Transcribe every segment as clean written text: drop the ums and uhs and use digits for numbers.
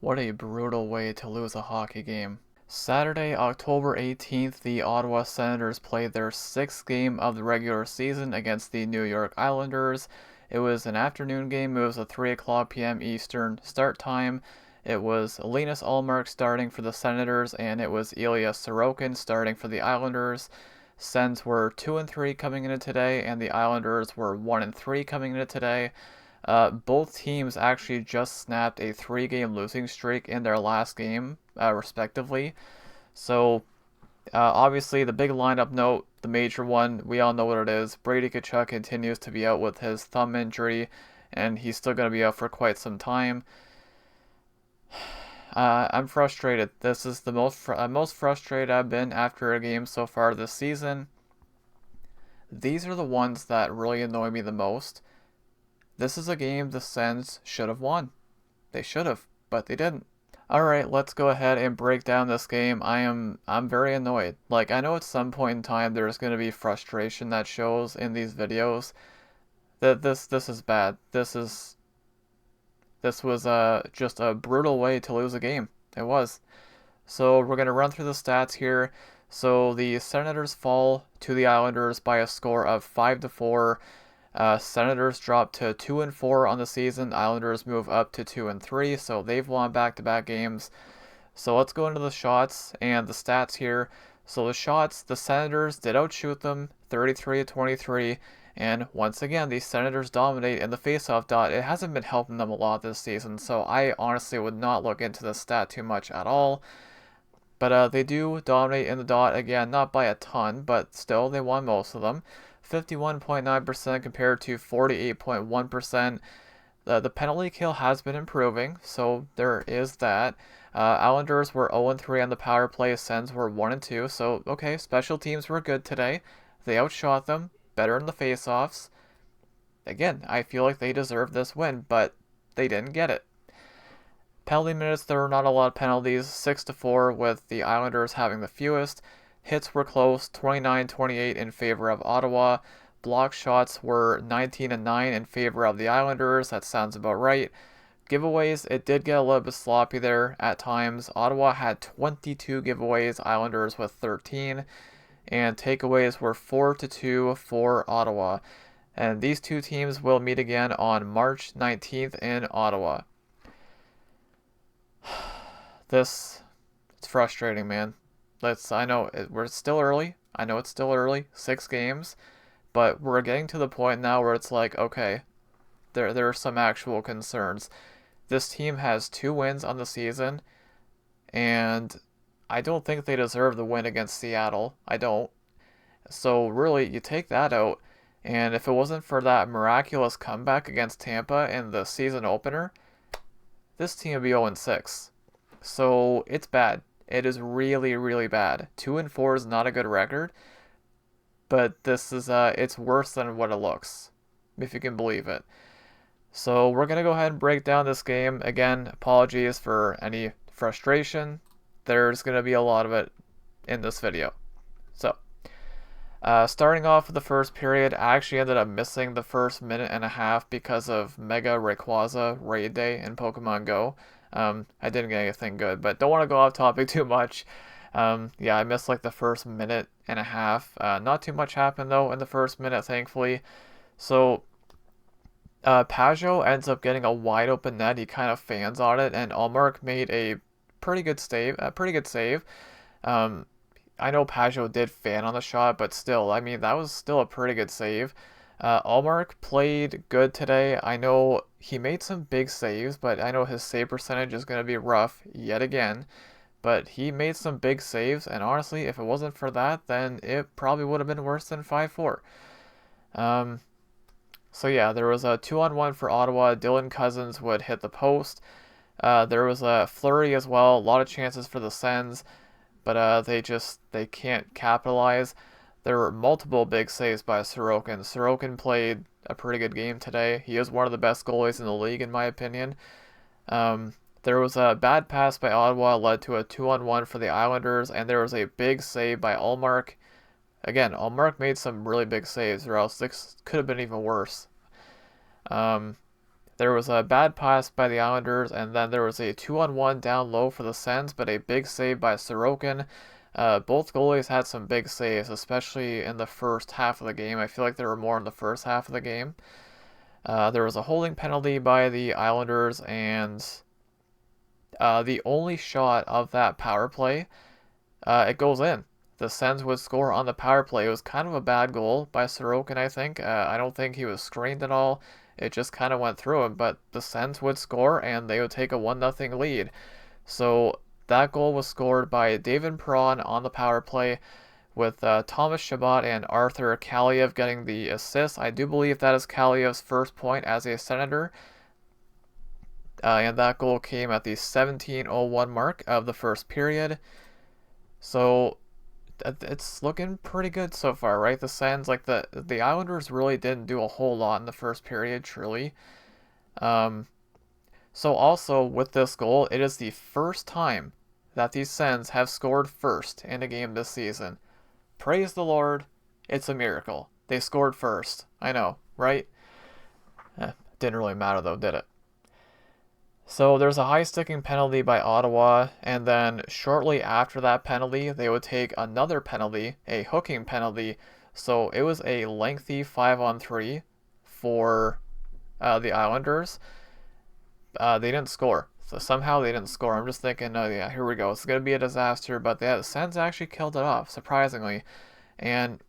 What a brutal way to lose a hockey game. Saturday, October 18th, the Ottawa Senators played their sixth game of the regular season against the New York Islanders. It was an afternoon game. It was a 3 o'clock p.m. Eastern start time. It was Linus Ullmark starting for the Senators, and it was Ilya Sorokin starting for the Islanders. Sens were 2-3 coming into today, and the Islanders were 1-3 coming into today. Both teams actually just snapped a 3-game losing streak in their last game, respectively. So, obviously, the big lineup note, the major one, we all know what it is. Brady Tkachuk continues to be out with his thumb injury, and he's still going to be out for quite some time. I'm frustrated. This is the most frustrated I've been after a game so far this season. These are the ones that really annoy me the most. This is a game the Sens should have won. They should have, but they didn't. Alright, let's go ahead and break down this game. I'm very annoyed. Like, I know at some point in time there's going to be frustration that shows in these videos. That this is bad. This was just a brutal way to lose a game. It was. So we're going to run through the stats here. So the Senators fall to the Islanders by a score of 5-4. Senators drop to 2-4 on the season. Islanders move up to 2-3, so they've won back-to-back games. So let's go into the shots and the stats here. So the shots, the Senators did outshoot them 33-23, and once again, the Senators dominate in the faceoff dot. It hasn't been helping them a lot this season, so I honestly would not look into the stat too much at all. But they do dominate in the dot, again, not by a ton, but still, they won most of them. 51.9% compared to 48.1%. The penalty kill has been improving, so there is that. Islanders were 0-3 on the power play. Sens were 1-2, so okay, special teams were good today. They outshot them, better in the faceoffs. Again, I feel like they deserved this win, but they didn't get it. Penalty minutes, there were not a lot of penalties, 6-4 with the Islanders having the fewest. Hits were close, 29-28 in favor of Ottawa. Block shots were 19-9 in favor of the Islanders. That sounds about right. Giveaways, it did get a little bit sloppy there at times. Ottawa had 22 giveaways, Islanders with 13. And takeaways were 4-2 for Ottawa. And these two teams will meet again on March 19th in Ottawa. It's frustrating, man. I know we're still early. I know it's still early, 6 games, but we're getting to the point now where it's like, okay, there are some actual concerns. This team has 2 wins on the season, and I don't think they deserve the win against Seattle. I don't. So really, you take that out, and if it wasn't for that miraculous comeback against Tampa in the season opener, this team would be 0-6. So it's bad. It is really, really bad. 2-4 is not a good record, but this is it's worse than what it looks, if you can believe it. So we're gonna go ahead and break down this game. Again, apologies for any frustration. There's gonna be a lot of it in this video. So, starting off with the first period, I actually ended up missing the first minute and a half because of Mega Rayquaza Raid Day in Pokemon Go. I didn't get anything good, but don't want to go off topic too much. Yeah, I missed like the first minute and a half. Not too much happened though in the first minute, thankfully. So, Pajot ends up getting a wide open net. He kind of fans on it, and Ullmark made a pretty good save. I know Pajot did fan on the shot, but still, I mean, that was still a pretty good save. Ullmark played good today. I know he made some big saves, but I know his save percentage is going to be rough yet again. But he made some big saves, and honestly, if it wasn't for that, then it probably would have been worse than 5-4. So yeah, there was a 2-on-1 for Ottawa. Dylan Cousins would hit the post. There was a flurry as well. A lot of chances for the Sens, but they can't capitalize. There were multiple big saves by Sorokin. Sorokin played a pretty good game today. He is one of the best goalies in the league, in my opinion. There was a bad pass by Ottawa, led to a 2-on-1 for the Islanders, and there was a big save by Ullmark. Again, Ullmark made some really big saves, or else this could have been even worse. There was a bad pass by the Islanders, and then there was a 2-on-1 down low for the Sens, but a big save by Sorokin. Both goalies had some big saves, especially in the first half of the game. I feel like there were more in the first half of the game. There was a holding penalty by the Islanders, and the only shot of that power play, it goes in. The Sens would score on the power play. It was kind of a bad goal by Sorokin, I think. I don't think he was screened at all. It just kind of went through him, but the Sens would score and they would take a 1-0 lead. So that goal was scored by David Perron on the power play, with Thomas Chabot and Arthur Kaliev getting the assist. I do believe that is Kaliev's first point as a Senator. And that goal came at the 17:01 mark of the first period. So it's looking pretty good so far, right? The Sens, like the Islanders really didn't do a whole lot in the first period, truly. So also with this goal, it is the first time that the Sens have scored first in a game this season. Praise the Lord, it's a miracle. They scored first. I know, right? Didn't really matter though, did it? So there's a high sticking penalty by Ottawa, and then shortly after that penalty, they would take another penalty, a hooking penalty. So it was a lengthy 5-on-3 for the Islanders. They didn't score. So somehow they didn't score. I'm just thinking, oh yeah, here we go. It's going to be a disaster, but the Sens actually killed it off, surprisingly. And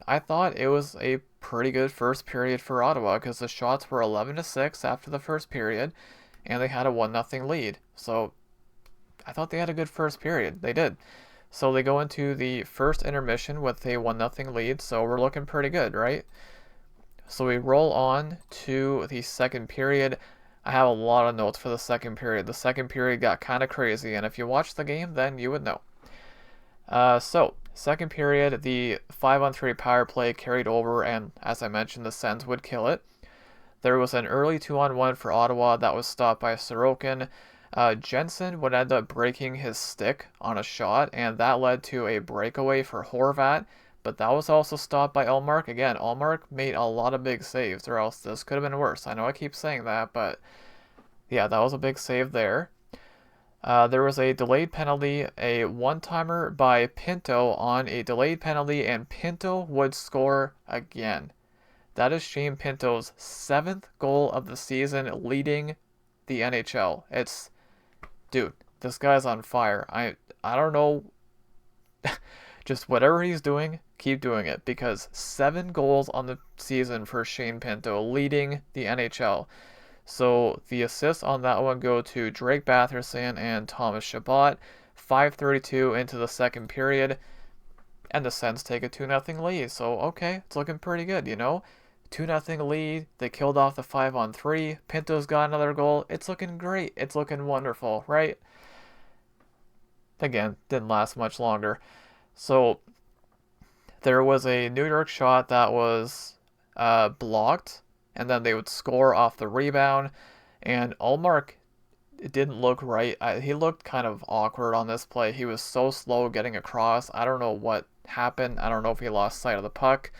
I thought it was a pretty good first period for Ottawa because the shots were 11-6 after the first period, and they had a 1-0 lead. So I thought they had a good first period. They did. So they go into the first intermission with a 1-0 lead, so we're looking pretty good, right? So we roll on to the second period. I have a lot of notes for the second period. The second period got kind of crazy, and if you watched the game, then you would know. So, second period, the 5-on-3 power play carried over, and as I mentioned, the Sens would kill it. There was an early 2-on-1 for Ottawa that was stopped by Sorokin. Jensen would end up breaking his stick on a shot, and that led to a breakaway for Horvat, but that was also stopped by Ullmark. Again, Ullmark made a lot of big saves, or else this could have been worse. I know I keep saying that, but yeah, that was a big save there. There was a delayed penalty, a one-timer by Pinto on a delayed penalty, and Pinto would score again. That is Shane Pinto's 7th goal of the season, leading the NHL. Dude, this guy's on fire. I don't know. Just whatever he's doing, keep doing it, because 7 goals on the season for Shane Pinto, leading the NHL. So the assists on that one go to Drake Batherson and Thomas Chabot. 5:32 into the second period, and the Sens take a 2-0 lead. So okay, it's looking pretty good, 2-0 lead. They killed off the 5-on-3. Pinto's got another goal. It's looking great. It's looking wonderful, right? Again, didn't last much longer. So there was a New York shot that was blocked, and then they would score off the rebound. And Ullmark, it didn't look right. He looked kind of awkward on this play. He was so slow getting across. I don't know what happened. I don't know if he lost sight of the puck.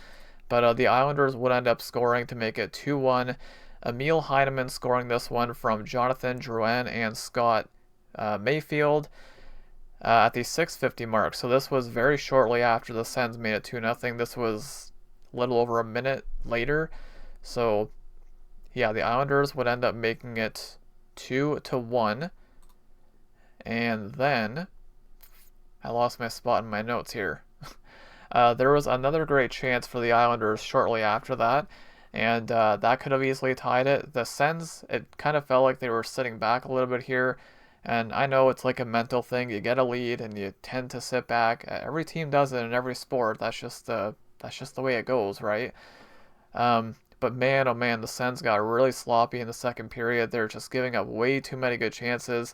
But the Islanders would end up scoring to make it 2-1. Emil Heineman scoring this one from Jonathan Drouin and Scott Mayfield at the 6:50 mark. So this was very shortly after the Sens made it 2-0. This was a little over a minute later. So yeah, the Islanders would end up making it 2-1. And then I lost my spot in my notes here. There was another great chance for the Islanders shortly after that, and that could have easily tied it. The Sens, it kind of felt like they were sitting back a little bit here, and I know it's like a mental thing. You get a lead and you tend to sit back. Every team does it in every sport. That's just the way it goes, right? But man, oh man, the Sens got really sloppy in the second period. They're just giving up way too many good chances,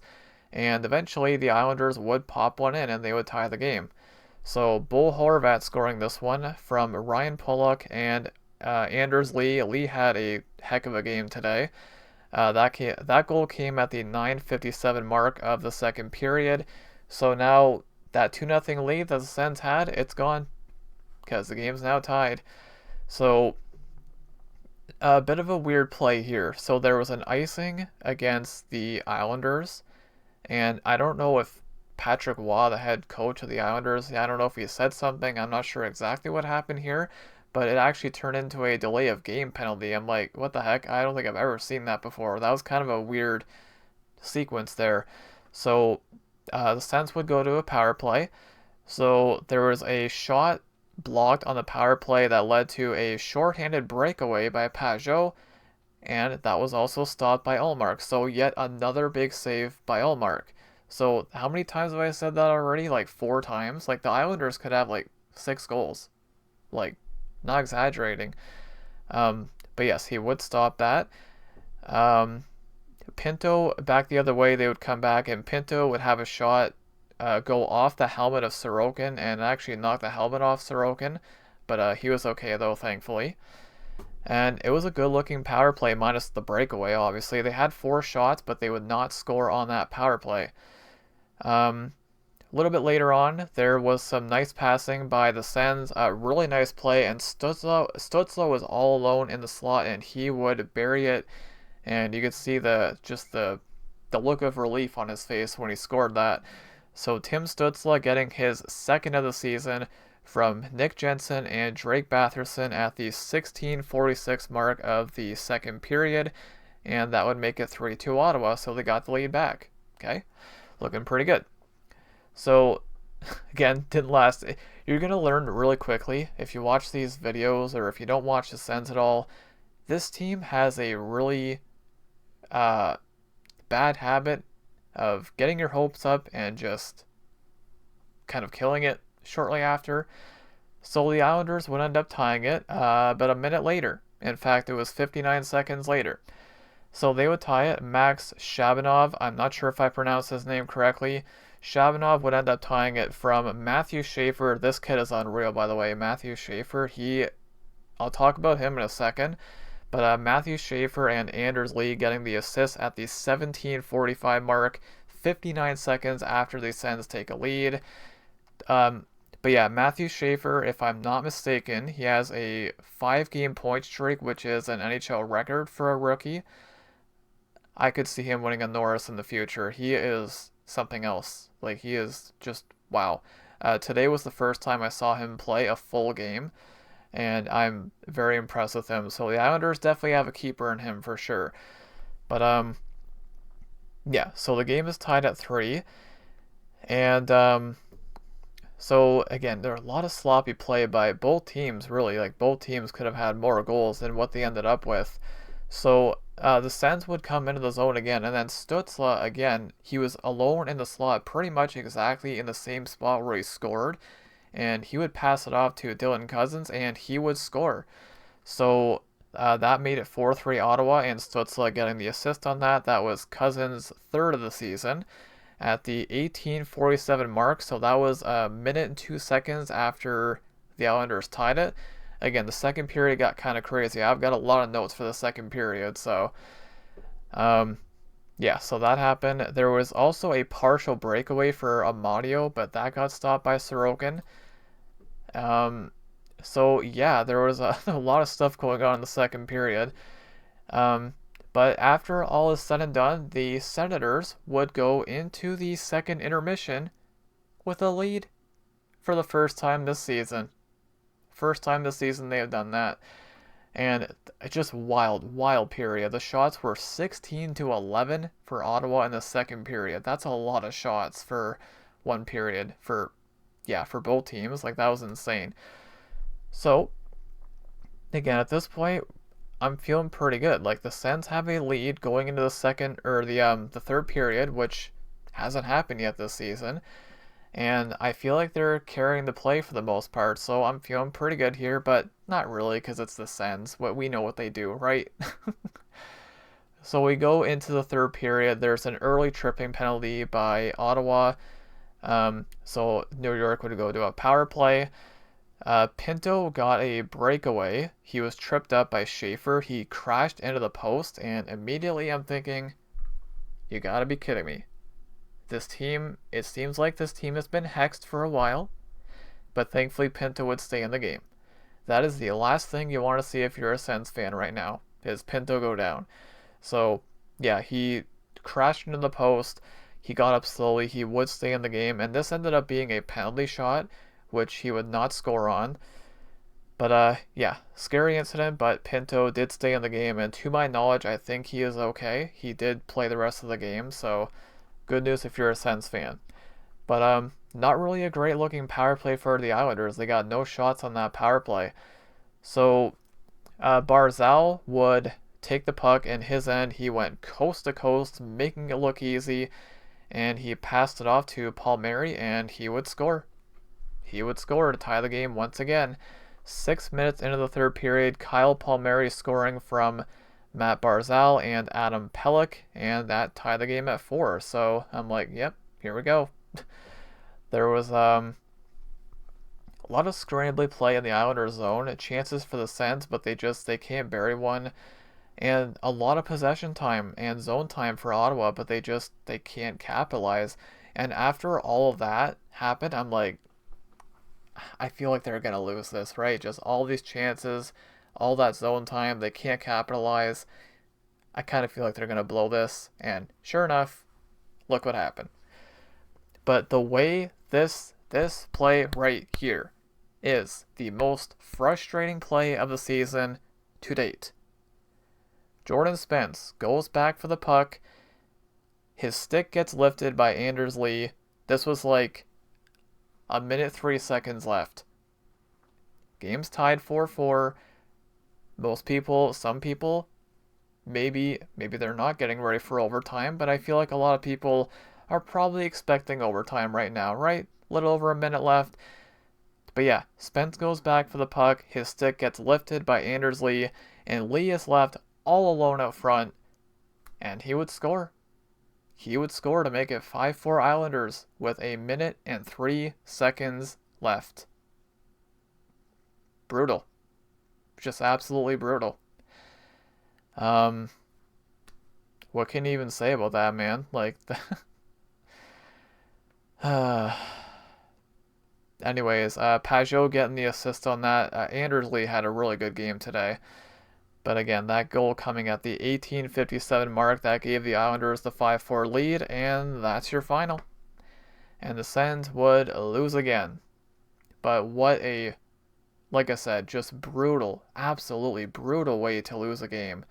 and eventually the Islanders would pop one in and they would tie the game. So Bo Horvat scoring this one from Ryan Pulock and Anders Lee. Lee had a heck of a game today. That goal came at the 9:57 mark of the second period. So now that 2-0 lead that the Sens had, it's gone because the game's now tied. So a bit of a weird play here. So there was an icing against the Islanders, and I don't know if Patrick Waugh, the head coach of the Islanders, I don't know if he said something. I'm not sure exactly what happened here, but it actually turned into a delay of game penalty. I'm like, what the heck? I don't think I've ever seen that before. That was kind of a weird sequence there. So the Sens would go to a power play. So there was a shot blocked on the power play that led to a shorthanded breakaway by Pajot, and that was also stopped by Ullmark. So yet another big save by Ullmark. So how many times have I said that already? Like 4 times? Like the Islanders could have like 6 goals. Like, not exaggerating. But yes, he would stop that. Um, Pinto back the other way, they would come back, and Pinto would have a shot go off the helmet of Sorokin and actually knock the helmet off Sorokin, but he was okay though, thankfully. And it was a good looking power play, minus the breakaway, obviously. They had 4 shots, but they would not score on that power play. A little bit later on, there was some nice passing by the Sens, a really nice play, and Stutzlo was all alone in the slot, and he would bury it, and you could see the look of relief on his face when he scored that. So Tim Stützle getting his second of the season from Nick Jensen and Drake Batherson at the 16:46 mark of the second period, and that would make it 3-2 Ottawa, so they got the lead back. Okay, looking pretty good. So again, didn't last. You're gonna learn really quickly if you watch these videos, or if you don't watch the Sens at all. This team has a really bad habit of getting your hopes up and just kind of killing it shortly after. So the Islanders would end up tying it, but a minute later. In fact, it was 59 seconds later. So they would tie it. Max Shabanov, I'm not sure if I pronounced his name correctly. Shabanov would end up tying it from Matthew Schaefer. This kid is unreal, by the way. Matthew Schaefer, I'll talk about him in a second. But Matthew Schaefer and Anders Lee getting the assist at the 17:45 mark, 59 seconds after the Sens take a lead. But yeah, Matthew Schaefer, if I'm not mistaken, he has a 5-game point streak, which is an NHL record for a rookie. I could see him winning a Norris in the future. He is something else. Like, he is just wow. Today was the first time I saw him play a full game, and I'm very impressed with him. So the Islanders definitely have a keeper in him for sure. But yeah. So the game is tied at 3, and so again, there are a lot of sloppy play by both teams. Really, like both teams could have had more goals than what they ended up with. So the Sens would come into the zone again, and then Stützle again. He was alone in the slot, pretty much exactly in the same spot where he scored, and he would pass it off to Dylan Cousins, and he would score. So that made it 4-3 Ottawa, and Stützle getting the assist on that. That was Cousins' third of the season at the 18:47 mark. So that was a minute and 2 seconds after the Islanders tied it. Again, the second period got kind of crazy. I've got a lot of notes for the second period. So yeah, so that happened. There was also a partial breakaway for Amadio, but that got stopped by Sorokin. So yeah, there was a lot of stuff going on in the second period. But after all is said and done, the Senators would go into the second intermission with a lead for the first time this season. First time this season they have done that. And just wild period. The shots were 16-11 for Ottawa in the second period. That's a lot of shots for one period for both teams. Like, that was insane. So again, at this point, I'm feeling pretty good. Like, the Sens have a lead going into the second or the third period, which hasn't happened yet this season. And I feel like they're carrying the play for the most part, so I'm feeling pretty good here, but not really because it's the Sens. We know what they do, right? So we go into the third period. There's an early tripping penalty by Ottawa. So New York would go to a power play. Pinto got a breakaway. He was tripped up by Schaefer. He crashed into the post, and immediately I'm thinking, you gotta be kidding me. This team, it seems like this team has been hexed for a while, but thankfully Pinto would stay in the game. That is the last thing you want to see if you're a Sens fan right now, is Pinto go down. So, yeah, he crashed into the post. He got up slowly. He would stay in the game, and this ended up being a penalty shot, which he would not score on. But, yeah, scary incident, but Pinto did stay in the game, and to my knowledge, I think he is okay. He did play the rest of the game, so good news if you're a Sens fan. But, not really a great looking power play for the Islanders. They got no shots on that power play. So, Barzal would take the puck in his end. He went coast to coast, making it look easy, and he passed it off to Palmieri, and he would score. He would score to tie the game once again. 6 minutes into the third period, Kyle Palmieri scoring from Matt Barzal and Adam Pelech, and that tied the game at 4. So I'm like, yep, here we go. There was a lot of scrambly play in the Islanders zone, chances for the Sens, but they can't bury one, and a lot of possession time and zone time for Ottawa, but they can't capitalize. And after all of that happened, I'm like, I feel like they're gonna lose this, right? Just all these chances, all that zone time, they can't capitalize. I kind of feel like they're gonna blow this, and sure enough, look what happened. But the way this play right here is the most frustrating play of the season to date. Jordan Spence goes back for the puck. His stick gets lifted by Anders Lee. This was like a minute 3 seconds left. Game's tied 4-4. Some people, maybe they're not getting ready for overtime, but I feel like a lot of people are probably expecting overtime right now, right? Little over a minute left. But yeah, Spence goes back for the puck. His stick gets lifted by Anders Lee, and Lee is left all alone out front, and he would score. He would score to make it 5-4 Islanders with a minute and 3 seconds left. Brutal. Just absolutely brutal. What can you even say about that, man? Like, anyways, Pajot getting the assist on that. Anders Lee had a really good game today. But again, that goal coming at the 18:57 mark, that gave the Islanders the 5-4 lead, and that's your final. And the Sens would lose again. But what a, like I said, just brutal, absolutely brutal way to lose a game.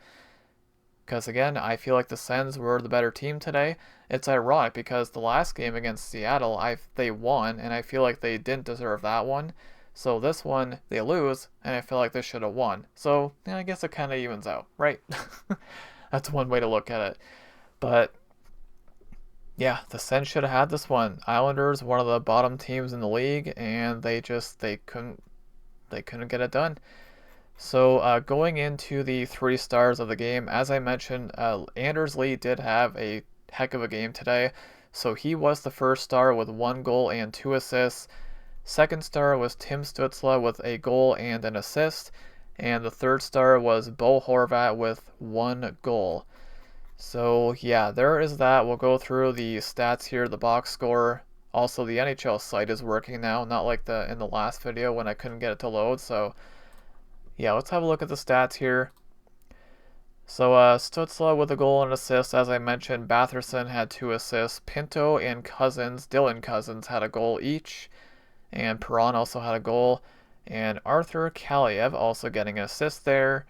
Because again, I feel like the Sens were the better team today. It's ironic because the last game against Seattle, they won, and I feel like they didn't deserve that one. So this one, they lose, and I feel like they should have won. So, yeah, I guess it kind of evens out, right? That's one way to look at it. But, yeah, the Sens should have had this one. Islanders, one of the bottom teams in the league, and they couldn't get it done. So, going into the 3 stars of the game, as I mentioned, Anders Lee did have a heck of a game today. So he was the first star with 1 goal and 2 assists. Second star was Tim Stützle with a goal and an assist. And the third star was Bo Horvat with 1 goal. So yeah, there is that. We'll go through the stats here, the box score. Also, the NHL site is working now, not like in the last video when I couldn't get it to load. So yeah, let's have a look at the stats here. So Stützle with a goal and assist, as I mentioned. Batherson had 2 assists. Pinto and Dylan Cousins had a goal each. And Perron also had a goal. And Arthur Kaliev also getting an assist there.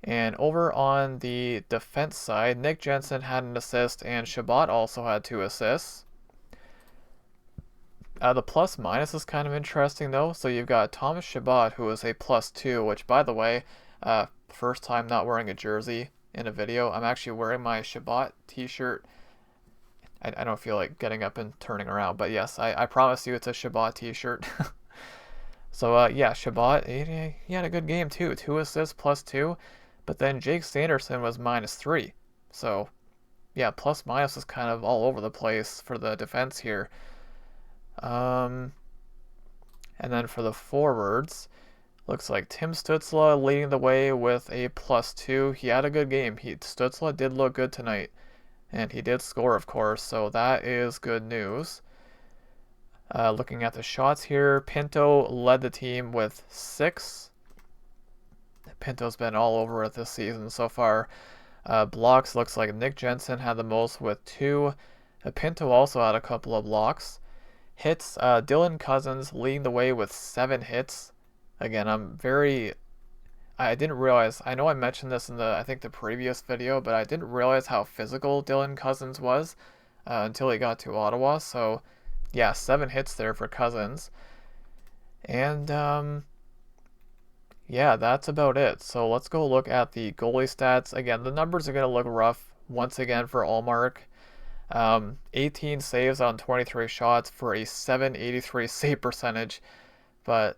And over on the defense side, Nick Jensen had an assist, and Shabbat also had 2 assists. The plus minus is kind of interesting though. So you've got Thomas Shabbat, who is a +2, which by the way, first time not wearing a jersey in a video. I'm actually wearing my Shabbat t-shirt. I don't feel like getting up and turning around, but yes, I promise you it's a Shabbat t-shirt. So yeah, Shabbat, he had a good game too. 2 assists +2, but then Jake Sanderson was -3. So yeah, plus minus is kind of all over the place for the defense here. And then for the forwards, looks like Tim Stützle leading the way with a +2. He had a good game. Stützle did look good tonight, and he did score, of course, so that is good news. Looking at the shots here, Pinto led the team with 6. Pinto's been all over it this season so far. Blocks looks like Nick Jensen had the most with 2. Pinto also had a couple of blocks. Hits, Dylan Cousins leading the way with 7 hits. Again, I didn't realize, I know I mentioned this in I think the previous video, but I didn't realize how physical Dylan Cousins was until he got to Ottawa. So, yeah, 7 hits there for Cousins. And, yeah, that's about it. So let's go look at the goalie stats. Again, the numbers are going to look rough once again for Allmark. 18 saves on 23 shots for a 783 save percentage. But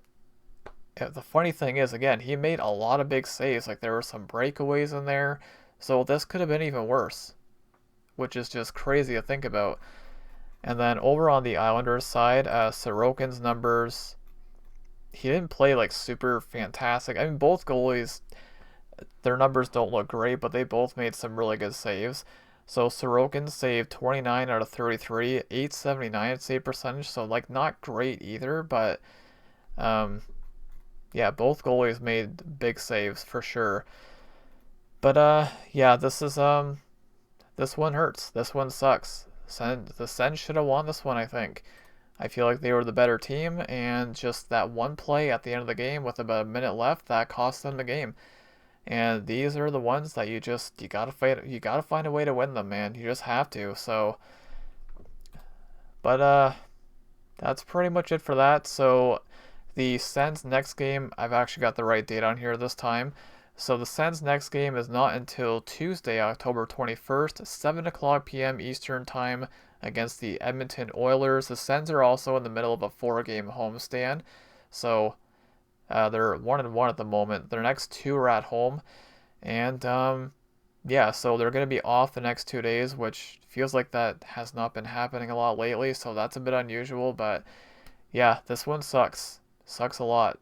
the funny thing is, again, he made a lot of big saves. Like, there were some breakaways in there. So this could have been even worse, which is just crazy to think about. And then over on the Islanders side, Sorokin's numbers, he didn't play like super fantastic. I mean, both goalies, their numbers don't look great, but they both made some really good saves. So Sorokin saved 29 out of 33, 879 save percentage, so like not great either, but yeah, both goalies made big saves for sure. But yeah, this one hurts. This one sucks. The Sens should have won this one, I think. I feel like they were the better team, and just that one play at the end of the game with about a minute left, that cost them the game. And these are the ones that you gotta fight. You gotta find a way to win them, man. You just have to. So, but that's pretty much it for that. So, the Sens next game, I've actually got the right date on here this time. So the Sens next game is not until Tuesday, October 21st, 7 o'clock p.m. Eastern Time against the Edmonton Oilers. The Sens are also in the middle of a 4-game homestand, so they're 1-1 at the moment. Their next 2 are at home, and yeah, so they're going to be off the next 2 days, which feels like that has not been happening a lot lately, so that's a bit unusual, but yeah, this one sucks. Sucks a lot.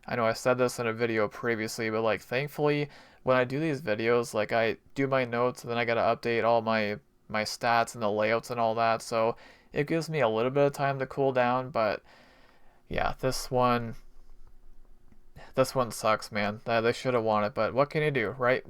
I know I said this in a video previously, but like thankfully when I do these videos, like I do my notes and then I gotta update all my stats and the layouts and all that, so it gives me a little bit of time to cool down. But yeah, this one sucks, man. They should have won it, but what can you do, right?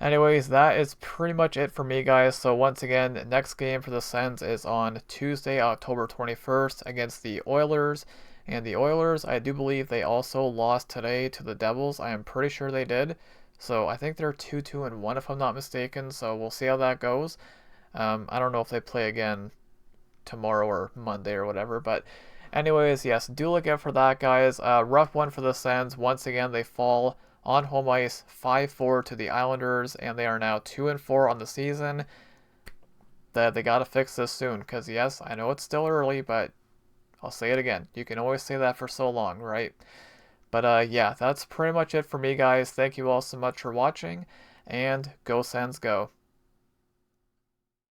Anyways, that is pretty much it for me, guys. So once again, next game for the Sens is on Tuesday, October 21st against the Oilers. And the Oilers, I do believe they also lost today to the Devils. I am pretty sure they did. So I think they're 2-2-1 if I'm not mistaken. So we'll see how that goes. I don't know if they play again tomorrow or Monday or whatever. But anyways, yes, do look out for that, guys. Rough one for the Sens. Once again, they fall on home ice 5-4 to the Islanders, and they are now 2-4 on the season. They got to fix this soon, because yes, I know it's still early, but I'll say it again. You can always say that for so long, right? But yeah, that's pretty much it for me, guys. Thank you all so much for watching, and go Sens go.